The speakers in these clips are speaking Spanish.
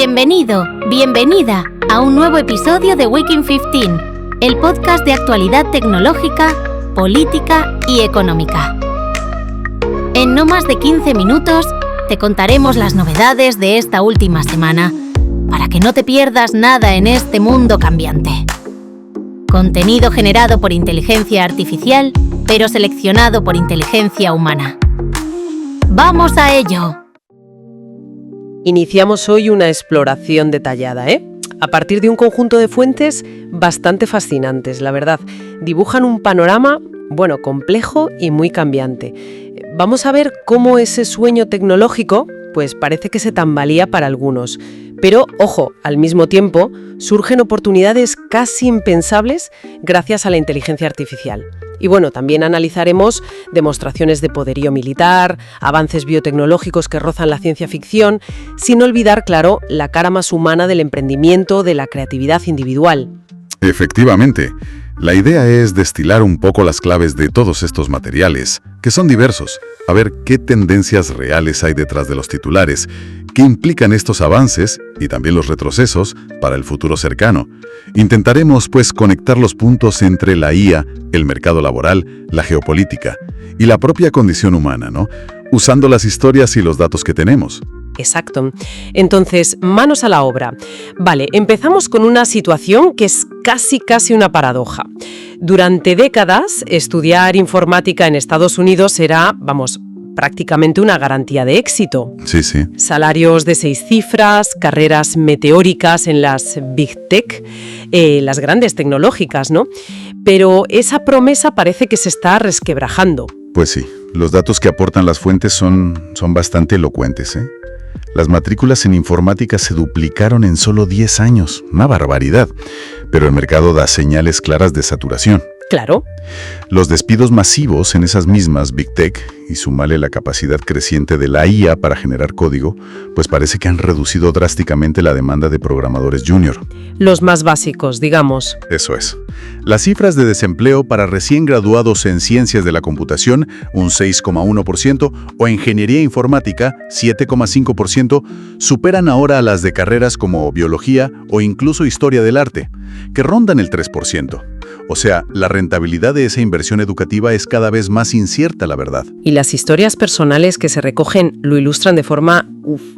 Bienvenido, bienvenida a un nuevo episodio de Week in 15, el podcast de actualidad tecnológica, política y económica. En no más de 15 minutos te contaremos las novedades de esta última semana, para que no te pierdas nada en este mundo cambiante. Contenido generado por inteligencia artificial, pero seleccionado por inteligencia humana. ¡Vamos a ello! Iniciamos hoy una exploración detallada, a partir de un conjunto de fuentes bastante fascinantes, la verdad. Dibujan un panorama, complejo y muy cambiante. Vamos a ver cómo ese sueño tecnológico, pues parece que se tambalea para algunos. Pero, ojo, al mismo tiempo, surgen oportunidades casi impensables gracias a la inteligencia artificial. Y también analizaremos demostraciones de poderío militar, avances biotecnológicos que rozan la ciencia ficción, sin olvidar, claro, la cara más humana del emprendimiento, de la creatividad individual. Efectivamente, la idea es destilar un poco las claves de todos estos materiales, que son diversos, a ver qué tendencias reales hay detrás de los titulares, qué implican estos avances y también los retrocesos para el futuro cercano. Intentaremos, conectar los puntos entre la IA, el mercado laboral, la geopolítica y la propia condición humana, ¿no? Usando las historias y los datos que tenemos. Exacto. Entonces, manos a la obra. Vale, empezamos con una situación que es casi una paradoja. Durante décadas, estudiar informática en Estados Unidos era, prácticamente una garantía de éxito. Sí. Salarios de 6 cifras, carreras meteóricas en las Big Tech, las grandes tecnológicas, ¿no? Pero esa promesa parece que se está resquebrajando. Pues sí, los datos que aportan las fuentes son bastante elocuentes, Las matrículas en informática se duplicaron en solo 10 años, una barbaridad, pero el mercado da señales claras de saturación. Claro. Los despidos masivos en esas mismas Big Tech, y súmale la capacidad creciente de la IA para generar código, pues parece que han reducido drásticamente la demanda de programadores junior. Los más básicos, digamos. Eso es. Las cifras de desempleo para recién graduados en ciencias de la computación, un 6,1%, o ingeniería informática, 7,5%, superan ahora a las de carreras como biología o incluso historia del arte, que rondan el 3%. O sea, la rentabilidad de esa inversión educativa es cada vez más incierta, la verdad. Y las historias personales que se recogen lo ilustran de forma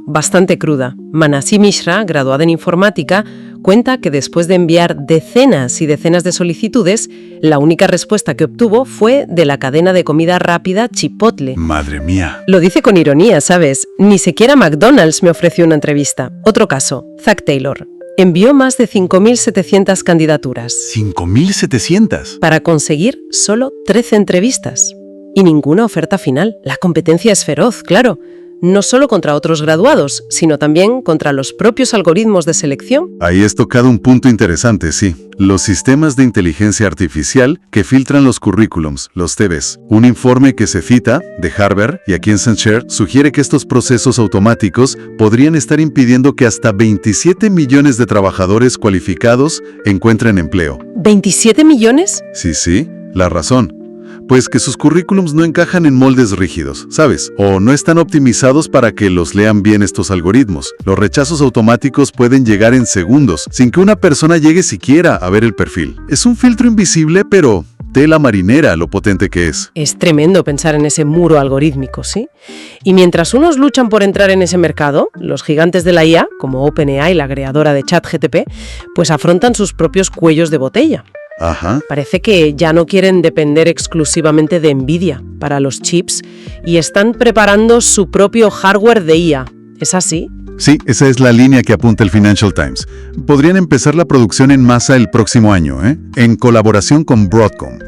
bastante cruda. Manasi Mishra, graduada en informática, cuenta que después de enviar decenas y decenas de solicitudes, la única respuesta que obtuvo fue de la cadena de comida rápida Chipotle. ¡Madre mía! Lo dice con ironía, ¿sabes? Ni siquiera McDonald's me ofreció una entrevista. Otro caso, Zack Taylor. Envió más de 5.700 candidaturas. ¿5.700? Para conseguir solo 13 entrevistas. Y ninguna oferta final. La competencia es feroz, claro. No solo contra otros graduados, sino también contra los propios algoritmos de selección. Ahí has tocado un punto interesante, sí. Los sistemas de inteligencia artificial que filtran los currículums, los TVs. Un informe que se cita, de Harvard y aquí en Accenture, sugiere que estos procesos automáticos podrían estar impidiendo que hasta 27 millones de trabajadores cualificados encuentren empleo. ¿27 millones? Sí, la razón. Pues que sus currículums no encajan en moldes rígidos, ¿sabes? O no están optimizados para que los lean bien estos algoritmos. Los rechazos automáticos pueden llegar en segundos, sin que una persona llegue siquiera a ver el perfil. Es un filtro invisible, pero tela marinera lo potente que es. Es tremendo pensar en ese muro algorítmico, ¿sí? Y mientras unos luchan por entrar en ese mercado, los gigantes de la IA, como OpenAI, la creadora de ChatGPT, pues afrontan sus propios cuellos de botella. Ajá. Parece que ya no quieren depender exclusivamente de Nvidia para los chips y están preparando su propio hardware de IA. ¿Es así? Sí, esa es la línea que apunta el Financial Times. Podrían empezar la producción en masa el próximo año, en colaboración con Broadcom.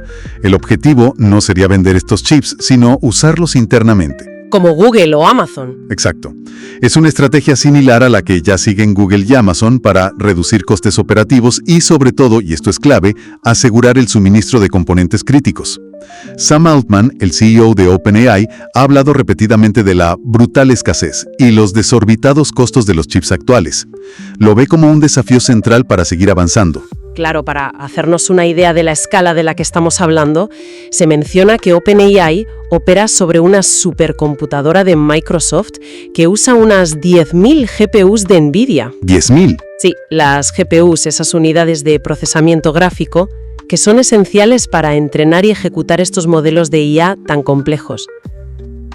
El objetivo no sería vender estos chips, sino usarlos internamente. Como Google o Amazon. Exacto. Es una estrategia similar a la que ya siguen Google y Amazon para reducir costes operativos y, sobre todo, y esto es clave, asegurar el suministro de componentes críticos. Sam Altman, el CEO de OpenAI, ha hablado repetidamente de la brutal escasez y los desorbitados costos de los chips actuales. Lo ve como un desafío central para seguir avanzando. Claro, para hacernos una idea de la escala de la que estamos hablando, se menciona que OpenAI opera sobre una supercomputadora de Microsoft que usa unas 10.000 GPUs de NVIDIA. ¿10.000? Sí, las GPUs, esas unidades de procesamiento gráfico, que son esenciales para entrenar y ejecutar estos modelos de IA tan complejos.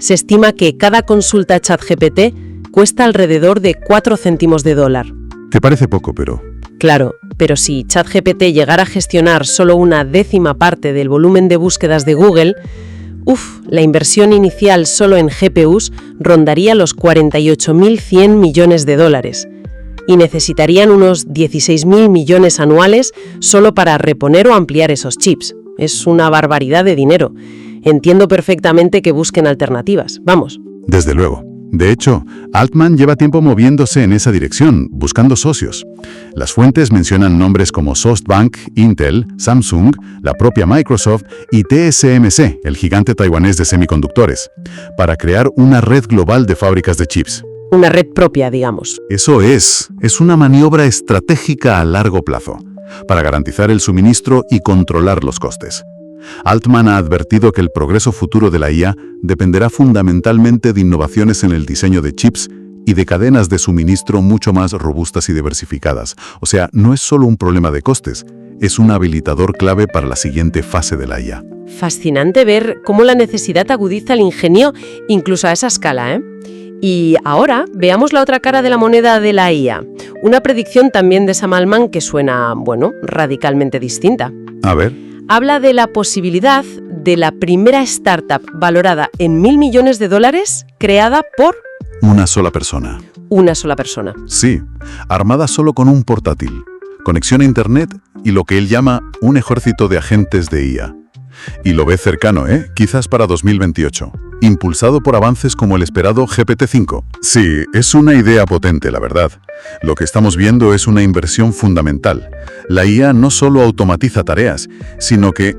Se estima que cada consulta ChatGPT cuesta alrededor de 4 céntimos de dólar. Te parece poco, pero... Claro, pero si ChatGPT llegara a gestionar solo una décima parte del volumen de búsquedas de Google, la inversión inicial solo en GPUs rondaría los 48.100 millones de dólares. Y necesitarían unos 16.000 millones anuales solo para reponer o ampliar esos chips. Es una barbaridad de dinero. Entiendo perfectamente que busquen alternativas. Vamos. Desde luego. De hecho, Altman lleva tiempo moviéndose en esa dirección, buscando socios. Las fuentes mencionan nombres como SoftBank, Intel, Samsung, la propia Microsoft y TSMC, el gigante taiwanés de semiconductores, para crear una red global de fábricas de chips. Una red propia, digamos. Eso es una maniobra estratégica a largo plazo, para garantizar el suministro y controlar los costes. Altman ha advertido que el progreso futuro de la IA dependerá fundamentalmente de innovaciones en el diseño de chips y de cadenas de suministro mucho más robustas y diversificadas. O sea, no es solo un problema de costes, es un habilitador clave para la siguiente fase de la IA. Fascinante ver cómo la necesidad agudiza el ingenio incluso a esa escala, ¿eh? Y ahora veamos la otra cara de la moneda de la IA. Una predicción también de Sam Altman que suena, radicalmente distinta. A ver. Habla de la posibilidad de la primera startup valorada en $1.000 millones creada por... Una sola persona. Una sola persona. Sí, armada solo con un portátil, conexión a Internet y lo que él llama un ejército de agentes de IA. Y lo ve cercano, quizás para 2028, impulsado por avances como el esperado GPT-5. Sí, es una idea potente, la verdad. Lo que estamos viendo es una inversión fundamental. La IA no solo automatiza tareas, sino que,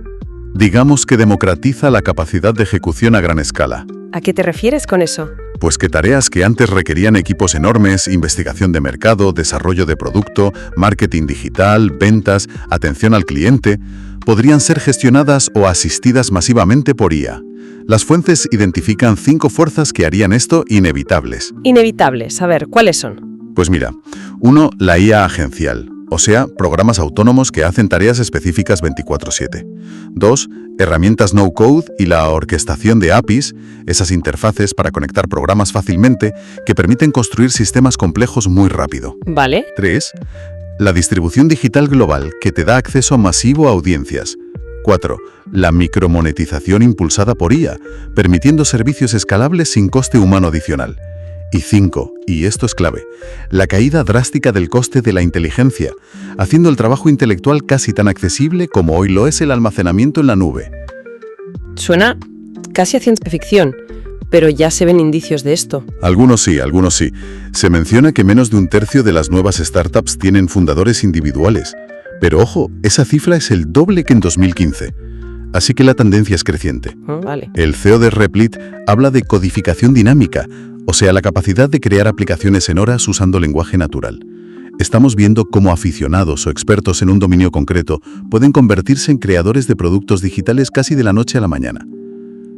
digamos que democratiza la capacidad de ejecución a gran escala. ¿A qué te refieres con eso? Pues que tareas que antes requerían equipos enormes, investigación de mercado, desarrollo de producto, marketing digital, ventas, atención al cliente, podrían ser gestionadas o asistidas masivamente por IA. Las fuentes identifican 5 fuerzas que harían esto inevitables. Inevitables. A ver, ¿cuáles son? Pues mira, 1, la IA agencial, o sea, programas autónomos que hacen tareas específicas 24/7. 2, herramientas no-code y la orquestación de APIs, esas interfaces para conectar programas fácilmente que permiten construir sistemas complejos muy rápido. Vale. 3, la distribución digital global que te da acceso masivo a audiencias. 4, la micromonetización impulsada por IA, permitiendo servicios escalables sin coste humano adicional. Y 5, y esto es clave, la caída drástica del coste de la inteligencia, haciendo el trabajo intelectual casi tan accesible como hoy lo es el almacenamiento en la nube. Suena casi a ciencia ficción, pero ya se ven indicios de esto. Algunos sí, algunos sí. Se menciona que menos de 1/3 de las nuevas startups tienen fundadores individuales. Pero ojo, esa cifra es el doble que en 2015. Así que la tendencia es creciente. Vale. El CEO de Replit habla de codificación dinámica, o sea, la capacidad de crear aplicaciones en horas usando lenguaje natural. Estamos viendo cómo aficionados o expertos en un dominio concreto pueden convertirse en creadores de productos digitales casi de la noche a la mañana,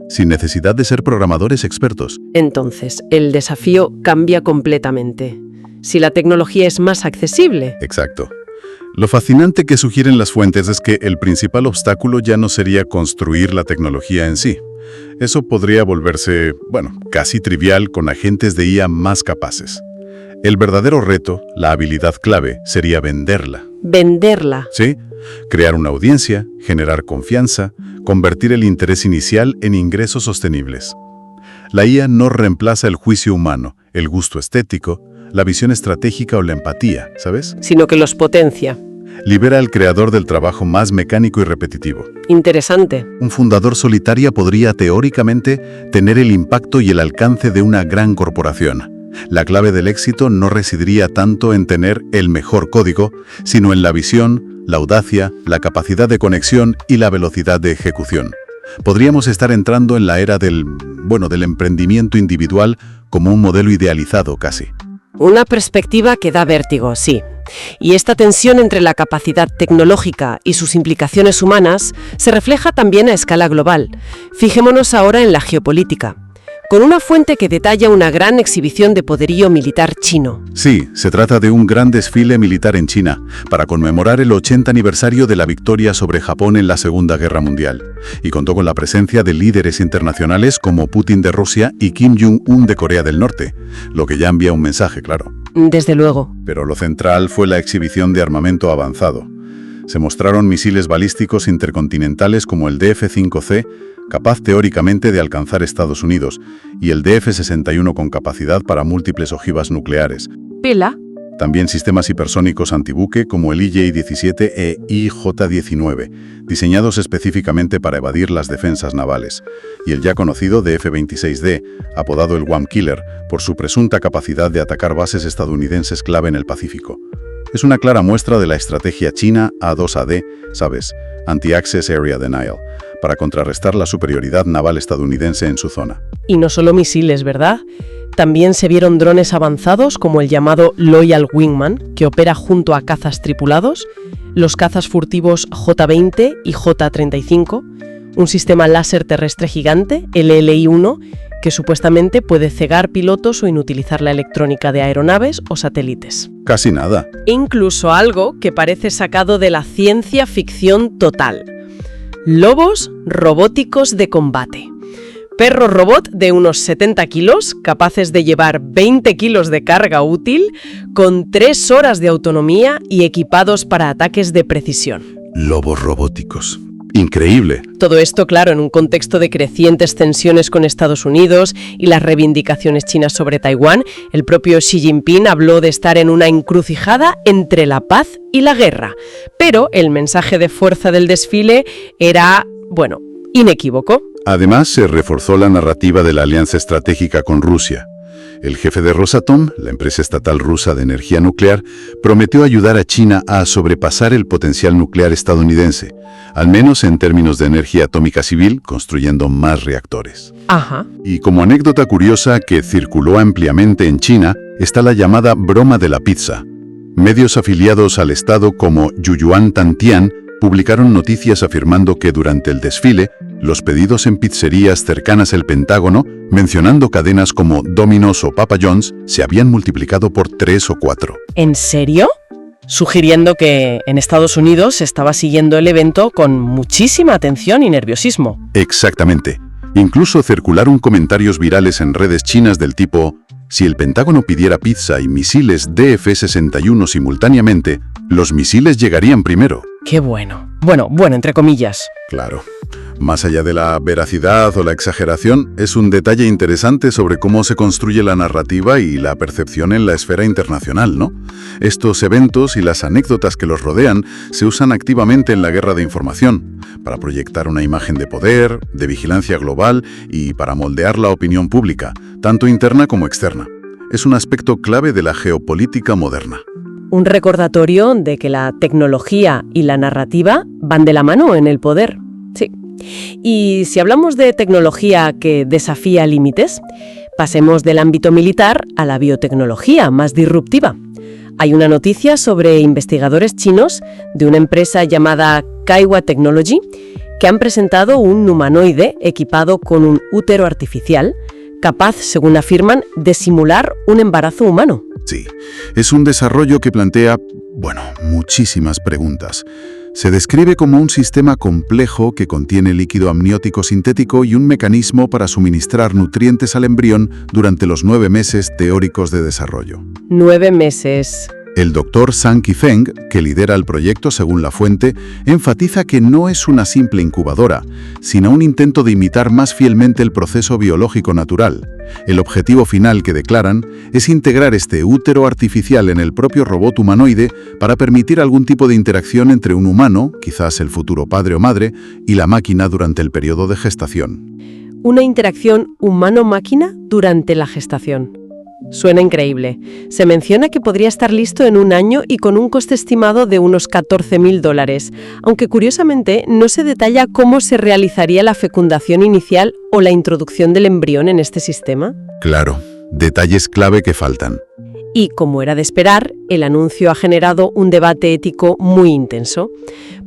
sin necesidad de ser programadores expertos. Entonces, el desafío cambia completamente. Si la tecnología es más accesible... Exacto. Lo fascinante que sugieren las fuentes es que el principal obstáculo ya no sería construir la tecnología en sí. Eso podría volverse, casi trivial con agentes de IA más capaces. El verdadero reto, la habilidad clave, sería venderla. ¿Venderla? Sí, crear una audiencia, generar confianza, convertir el interés inicial en ingresos sostenibles. La IA no reemplaza el juicio humano, el gusto estético, la visión estratégica o la empatía, ¿sabes? Sino que los potencia. Libera al creador del trabajo más mecánico y repetitivo. Interesante. Un fundador solitario podría teóricamente tener el impacto y el alcance de una gran corporación. La clave del éxito no residiría tanto en tener el mejor código, sino en la visión, la audacia, la capacidad de conexión y la velocidad de ejecución. Podríamos estar entrando en la era del emprendimiento individual como un modelo idealizado casi. Una perspectiva que da vértigo, sí. Y esta tensión entre la capacidad tecnológica y sus implicaciones humanas se refleja también a escala global. Fijémonos ahora en la geopolítica, con una fuente que detalla una gran exhibición de poderío militar chino. Sí, se trata de un gran desfile militar en China, para conmemorar el 80 aniversario de la victoria sobre Japón en la Segunda Guerra Mundial, y contó con la presencia de líderes internacionales como Putin de Rusia y Kim Jong-un de Corea del Norte, lo que ya envía un mensaje, claro. Desde luego. Pero lo central fue la exhibición de armamento avanzado. Se mostraron misiles balísticos intercontinentales como el DF-5C, capaz teóricamente de alcanzar Estados Unidos, y el DF-61 con capacidad para múltiples ojivas nucleares. ¿Pela? También sistemas hipersónicos antibuque como el IJ-17 e IJ-19, diseñados específicamente para evadir las defensas navales, y el ya conocido DF-26D, apodado el Guam Killer, por su presunta capacidad de atacar bases estadounidenses clave en el Pacífico. Es una clara muestra de la estrategia china A2AD, ¿sabes? Anti-Access Area Denial, para contrarrestar la superioridad naval estadounidense en su zona. Y no solo misiles, ¿verdad? También se vieron drones avanzados como el llamado Loyal Wingman, que opera junto a cazas tripulados, los cazas furtivos J-20 y J-35, un sistema láser terrestre gigante, el LI-1, que supuestamente puede cegar pilotos o inutilizar la electrónica de aeronaves o satélites. Casi nada. Incluso algo que parece sacado de la ciencia ficción total. Lobos robóticos de combate. Perros robot de unos 70 kilos, capaces de llevar 20 kilos de carga útil, con 3 horas de autonomía y equipados para ataques de precisión. Lobos robóticos. Increíble. Todo esto, claro, en un contexto de crecientes tensiones con Estados Unidos y las reivindicaciones chinas sobre Taiwán. El propio Xi Jinping habló de estar en una encrucijada entre la paz y la guerra. Pero el mensaje de fuerza del desfile era, bueno, inequívoco. Además, se reforzó la narrativa de la alianza estratégica con Rusia. El jefe de Rosatom, la empresa estatal rusa de energía nuclear, prometió ayudar a China a sobrepasar el potencial nuclear estadounidense, al menos en términos de energía atómica civil, construyendo más reactores. Ajá. Y como anécdota curiosa que circuló ampliamente en China, está la llamada broma de la pizza. Medios afiliados al Estado como Yuyuan Tantian publicaron noticias afirmando que durante el desfile, los pedidos en pizzerías cercanas al Pentágono, mencionando cadenas como Domino's o Papa John's, se habían multiplicado por 3 o 4. ¿En serio? Sugiriendo que en Estados Unidos se estaba siguiendo el evento con muchísima atención y nerviosismo. Exactamente. Incluso circularon comentarios virales en redes chinas del tipo: si el Pentágono pidiera pizza y misiles DF-61 simultáneamente, los misiles llegarían primero. ¡Qué bueno! Bueno, entre comillas. Claro. Más allá de la veracidad o la exageración, es un detalle interesante sobre cómo se construye la narrativa y la percepción en la esfera internacional, ¿no? Estos eventos y las anécdotas que los rodean se usan activamente en la guerra de información, para proyectar una imagen de poder, de vigilancia global y para moldear la opinión pública, tanto interna como externa. Es un aspecto clave de la geopolítica moderna. Un recordatorio de que la tecnología y la narrativa van de la mano en el poder. Sí. Y si hablamos de tecnología que desafía límites, pasemos del ámbito militar a la biotecnología más disruptiva. Hay una noticia sobre investigadores chinos de una empresa llamada Kaiwa Technology que han presentado un humanoide equipado con un útero artificial capaz, según afirman, de simular un embarazo humano. Sí, es un desarrollo que plantea, muchísimas preguntas. Se describe como un sistema complejo que contiene líquido amniótico sintético y un mecanismo para suministrar nutrientes al embrión durante los 9 meses teóricos de desarrollo. 9 meses. El doctor Zhang Qifeng, que lidera el proyecto según la fuente, enfatiza que no es una simple incubadora, sino un intento de imitar más fielmente el proceso biológico natural. El objetivo final que declaran es integrar este útero artificial en el propio robot humanoide para permitir algún tipo de interacción entre un humano, quizás el futuro padre o madre, y la máquina durante el periodo de gestación. Una interacción humano-máquina durante la gestación. Suena increíble. Se menciona que podría estar listo en 1 año y con un coste estimado de unos $14.000, aunque curiosamente no se detalla cómo se realizaría la fecundación inicial o la introducción del embrión en este sistema. Claro, detalles clave que faltan. Y, como era de esperar, el anuncio ha generado un debate ético muy intenso.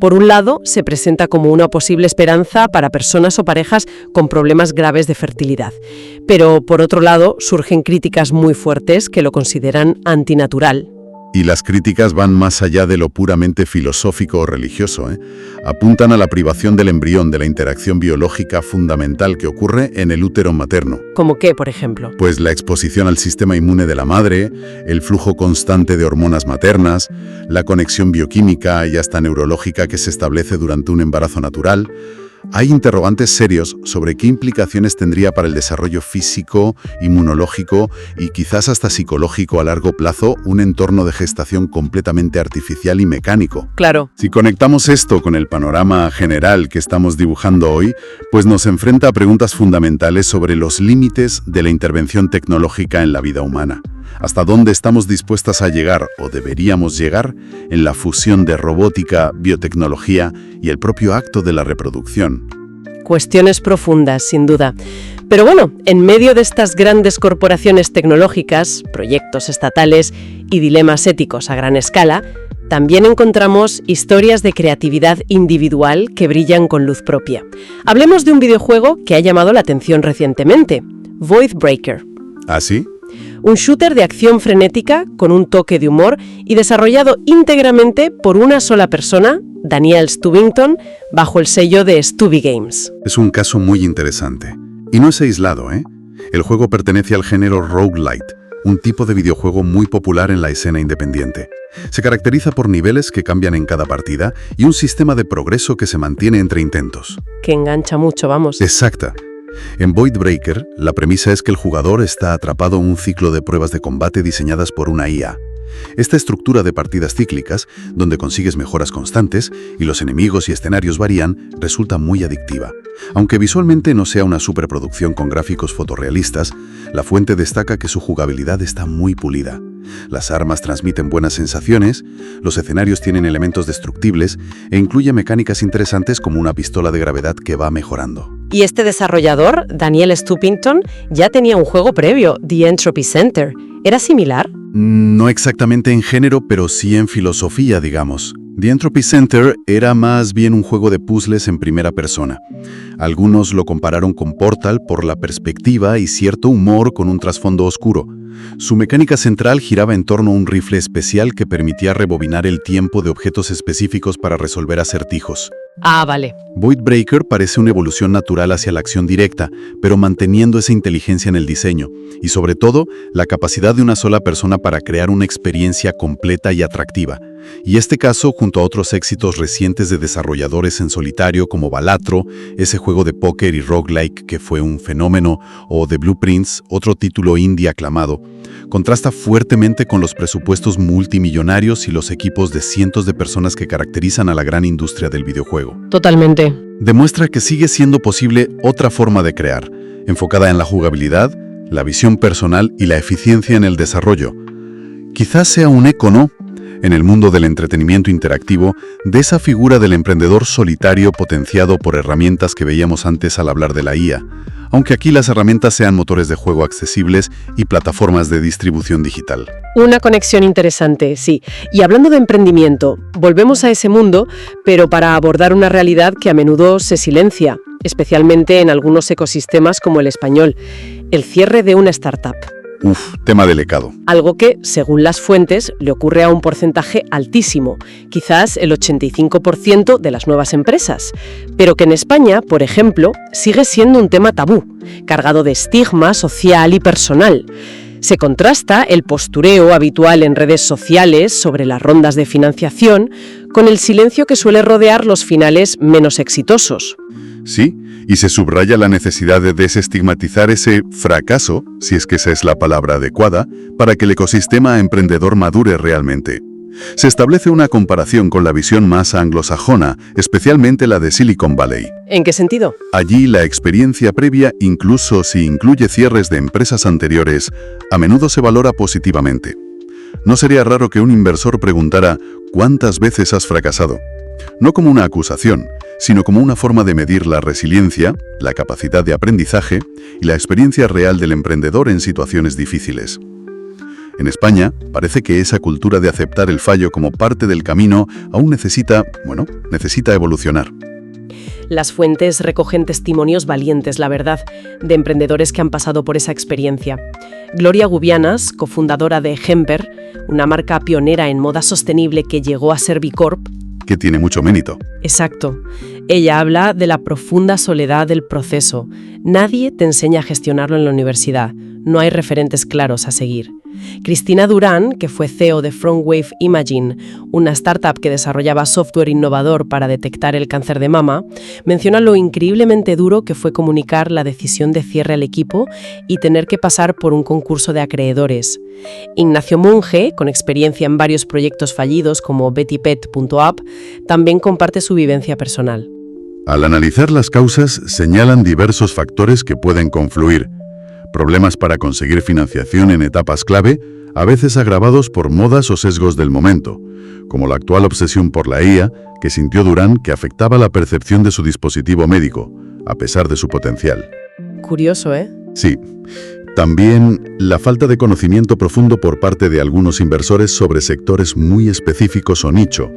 Por un lado, se presenta como una posible esperanza para personas o parejas con problemas graves de fertilidad. Pero, por otro lado, surgen críticas muy fuertes que lo consideran antinatural. Y las críticas van más allá de lo puramente filosófico o religioso, ¿eh? Apuntan a la privación del embrión de la interacción biológica fundamental que ocurre en el útero materno. ¿Cómo qué, por ejemplo? Pues la exposición al sistema inmune de la madre, el flujo constante de hormonas maternas, la conexión bioquímica y hasta neurológica que se establece durante un embarazo natural. Hay interrogantes serios sobre qué implicaciones tendría para el desarrollo físico, inmunológico y quizás hasta psicológico a largo plazo un entorno de gestación completamente artificial y mecánico. Claro. Si conectamos esto con el panorama general que estamos dibujando hoy, pues nos enfrenta a preguntas fundamentales sobre los límites de la intervención tecnológica en la vida humana. ¿Hasta dónde estamos dispuestas a llegar o deberíamos llegar en la fusión de robótica, biotecnología y el propio acto de la reproducción? Cuestiones profundas, sin duda. Pero bueno, en medio de estas grandes corporaciones tecnológicas, proyectos estatales y dilemas éticos a gran escala, también encontramos historias de creatividad individual que brillan con luz propia. Hablemos de un videojuego que ha llamado la atención recientemente, Void Breaker. ¿Ah, sí? Un shooter de acción frenética con un toque de humor y desarrollado íntegramente por una sola persona, Daniel Stubington, bajo el sello de Stubby Games. Es un caso muy interesante. Y no es aislado, ¿eh? El juego pertenece al género roguelite, un tipo de videojuego muy popular en la escena independiente. Se caracteriza por niveles que cambian en cada partida y un sistema de progreso que se mantiene entre intentos. Que engancha mucho, vamos. Exacta. En Void Breaker, la premisa es que el jugador está atrapado en un ciclo de pruebas de combate diseñadas por una IA. Esta estructura de partidas cíclicas, donde consigues mejoras constantes y los enemigos y escenarios varían, resulta muy adictiva. Aunque visualmente no sea una superproducción con gráficos fotorrealistas, la fuente destaca que su jugabilidad está muy pulida. Las armas transmiten buenas sensaciones, los escenarios tienen elementos destructibles e incluye mecánicas interesantes como una pistola de gravedad que va mejorando. Y este desarrollador, Daniel Stubington, ya tenía un juego previo, The Entropy Center. ¿Era similar? No exactamente en género, pero sí en filosofía, digamos. The Entropy Center era más bien un juego de puzzles en primera persona. Algunos lo compararon con Portal por la perspectiva y cierto humor con un trasfondo oscuro. Su mecánica central giraba en torno a un rifle especial que permitía rebobinar el tiempo de objetos específicos para resolver acertijos. Ah, vale. Void Breaker parece una evolución natural hacia la acción directa, pero manteniendo esa inteligencia en el diseño, y sobre todo, la capacidad de una sola persona para crear una experiencia completa y atractiva. Y este caso, junto a otros éxitos recientes de desarrolladores en solitario como Balatro, ese juego de póker y roguelike que fue un fenómeno, o The Blueprints, otro título indie aclamado, contrasta fuertemente con los presupuestos multimillonarios y los equipos de cientos de personas que caracterizan a la gran industria del videojuego. Totalmente. Demuestra que sigue siendo posible otra forma de crear, enfocada en la jugabilidad, la visión personal y la eficiencia en el desarrollo. Quizás sea un eco, ¿no?, en el mundo del entretenimiento interactivo, de esa figura del emprendedor solitario potenciado por herramientas que veíamos antes al hablar de la IA, aunque aquí las herramientas sean motores de juego accesibles y plataformas de distribución digital. Una conexión interesante, sí. Y hablando de emprendimiento, volvemos a ese mundo, pero para abordar una realidad que a menudo se silencia, especialmente en algunos ecosistemas como el español: el cierre de una startup. Tema delicado. Algo que, según las fuentes, le ocurre a un porcentaje altísimo, quizás el 85% de las nuevas empresas, pero que en España, por ejemplo, sigue siendo un tema tabú, cargado de estigma social y personal. Se contrasta el postureo habitual en redes sociales sobre las rondas de financiación con el silencio que suele rodear los finales menos exitosos. Sí, y se subraya la necesidad de desestigmatizar ese fracaso, si es que esa es la palabra adecuada, para que el ecosistema emprendedor madure realmente. Se establece una comparación con la visión más anglosajona, especialmente la de Silicon Valley. ¿En qué sentido? Allí la experiencia previa, incluso si incluye cierres de empresas anteriores, a menudo se valora positivamente. No sería raro que un inversor preguntara ¿cuántas veces has fracasado? No como una acusación, sino como una forma de medir la resiliencia, la capacidad de aprendizaje y la experiencia real del emprendedor en situaciones difíciles. En España, parece que esa cultura de aceptar el fallo como parte del camino aún necesita evolucionar. Las fuentes recogen testimonios valientes, la verdad, de emprendedores que han pasado por esa experiencia. Gloria Gubianas, cofundadora de Hemper, una marca pionera en moda sostenible que llegó a ser B Corp. Que tiene mucho mérito. Exacto. Ella habla de la profunda soledad del proceso. Nadie te enseña a gestionarlo en la universidad. No hay referentes claros a seguir. Cristina Durán, que fue CEO de Frontwave Imaging, una startup que desarrollaba software innovador para detectar el cáncer de mama, menciona lo increíblemente duro que fue comunicar la decisión de cierre al equipo y tener que pasar por un concurso de acreedores. Ignacio Monge, con experiencia en varios proyectos fallidos como BettyPet.app, también comparte su vivencia personal. Al analizar las causas, señalan diversos factores que pueden confluir. Problemas para conseguir financiación en etapas clave, a veces agravados por modas o sesgos del momento, como la actual obsesión por la IA que sintió Durán que afectaba la percepción de su dispositivo médico, a pesar de su potencial. Curioso, ¿eh? Sí. También la falta de conocimiento profundo por parte de algunos inversores sobre sectores muy específicos o nicho.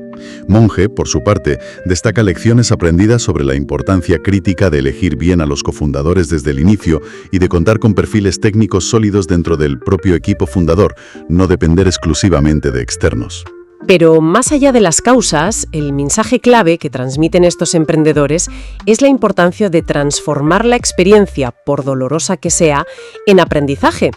Monge, por su parte, destaca lecciones aprendidas sobre la importancia crítica de elegir bien a los cofundadores desde el inicio y de contar con perfiles técnicos sólidos dentro del propio equipo fundador, no depender exclusivamente de externos. Pero más allá de las causas, el mensaje clave que transmiten estos emprendedores es la importancia de transformar la experiencia, por dolorosa que sea, en aprendizaje.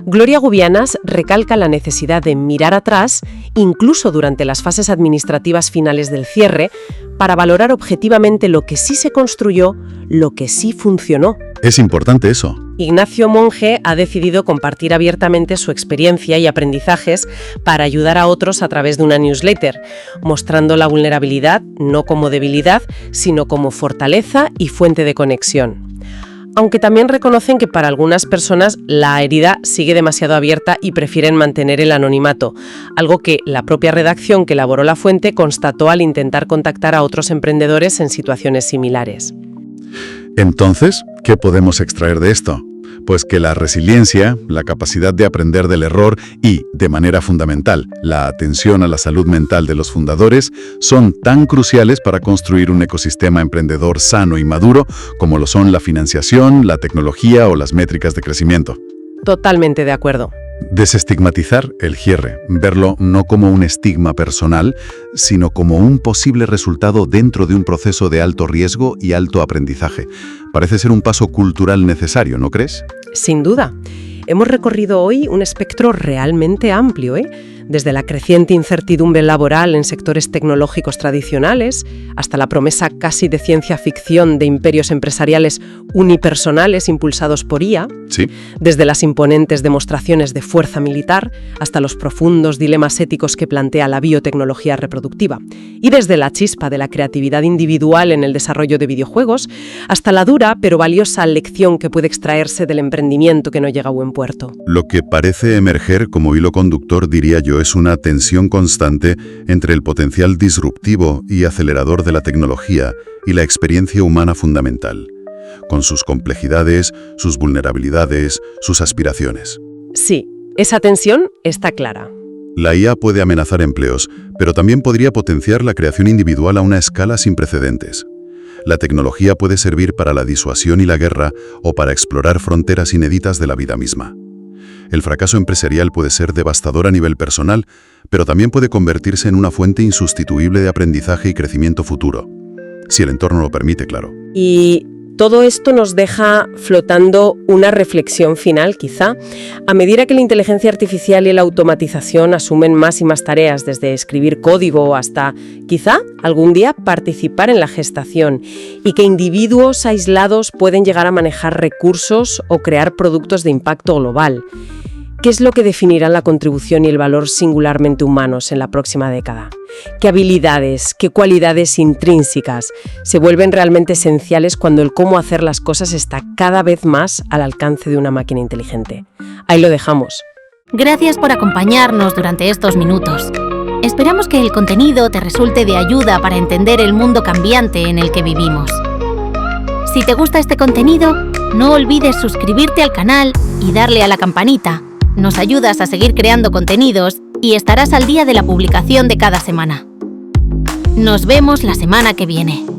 Gloria Gubianas recalca la necesidad de mirar atrás, incluso durante las fases administrativas finales del cierre, para valorar objetivamente lo que sí se construyó, lo que sí funcionó. Es importante eso. Ignacio Monge ha decidido compartir abiertamente su experiencia y aprendizajes para ayudar a otros a través de una newsletter, mostrando la vulnerabilidad no como debilidad, sino como fortaleza y fuente de conexión. Aunque también reconocen que para algunas personas la herida sigue demasiado abierta y prefieren mantener el anonimato, algo que la propia redacción que elaboró la fuente constató al intentar contactar a otros emprendedores en situaciones similares. Entonces, ¿qué podemos extraer de esto? Pues que la resiliencia, la capacidad de aprender del error y, de manera fundamental, la atención a la salud mental de los fundadores son tan cruciales para construir un ecosistema emprendedor sano y maduro como lo son la financiación, la tecnología o las métricas de crecimiento. Totalmente de acuerdo. Desestigmatizar el cierre, verlo no como un estigma personal, sino como un posible resultado dentro de un proceso de alto riesgo y alto aprendizaje. Parece ser un paso cultural necesario, ¿no crees? Sin duda. Hemos recorrido hoy un espectro realmente amplio, desde la creciente incertidumbre laboral en sectores tecnológicos tradicionales hasta la promesa casi de ciencia ficción de imperios empresariales unipersonales impulsados por IA, Sí. desde las imponentes demostraciones de fuerza militar hasta los profundos dilemas éticos que plantea la biotecnología reproductiva, y desde la chispa de la creatividad individual en el desarrollo de videojuegos hasta la dura pero valiosa lección que puede extraerse del emprendimiento que no llega a buen puerto. Lo que parece emerger como hilo conductor, diría yo, es una tensión constante entre el potencial disruptivo y acelerador de la tecnología y la experiencia humana fundamental, con sus complejidades, sus vulnerabilidades, sus aspiraciones. Sí, esa tensión está clara. La IA puede amenazar empleos, pero también podría potenciar la creación individual a una escala sin precedentes. La tecnología puede servir para la disuasión y la guerra o para explorar fronteras inéditas de la vida misma. El fracaso empresarial puede ser devastador a nivel personal, pero también puede convertirse en una fuente insustituible de aprendizaje y crecimiento futuro, si el entorno lo permite, claro. Y todo esto nos deja flotando una reflexión final, quizá. A medida que la inteligencia artificial y la automatización asumen más y más tareas, desde escribir código hasta, quizá, algún día participar en la gestación, y que individuos aislados pueden llegar a manejar recursos o crear productos de impacto global. ¿Qué es lo que definirá la contribución y el valor singularmente humanos en la próxima década? ¿Qué habilidades, qué cualidades intrínsecas se vuelven realmente esenciales cuando el cómo hacer las cosas está cada vez más al alcance de una máquina inteligente? Ahí lo dejamos. Gracias por acompañarnos durante estos minutos. Esperamos que el contenido te resulte de ayuda para entender el mundo cambiante en el que vivimos. Si te gusta este contenido, no olvides suscribirte al canal y darle a la campanita nos ayudas a seguir creando contenidos y estarás al día de la publicación de cada semana. Nos vemos la semana que viene.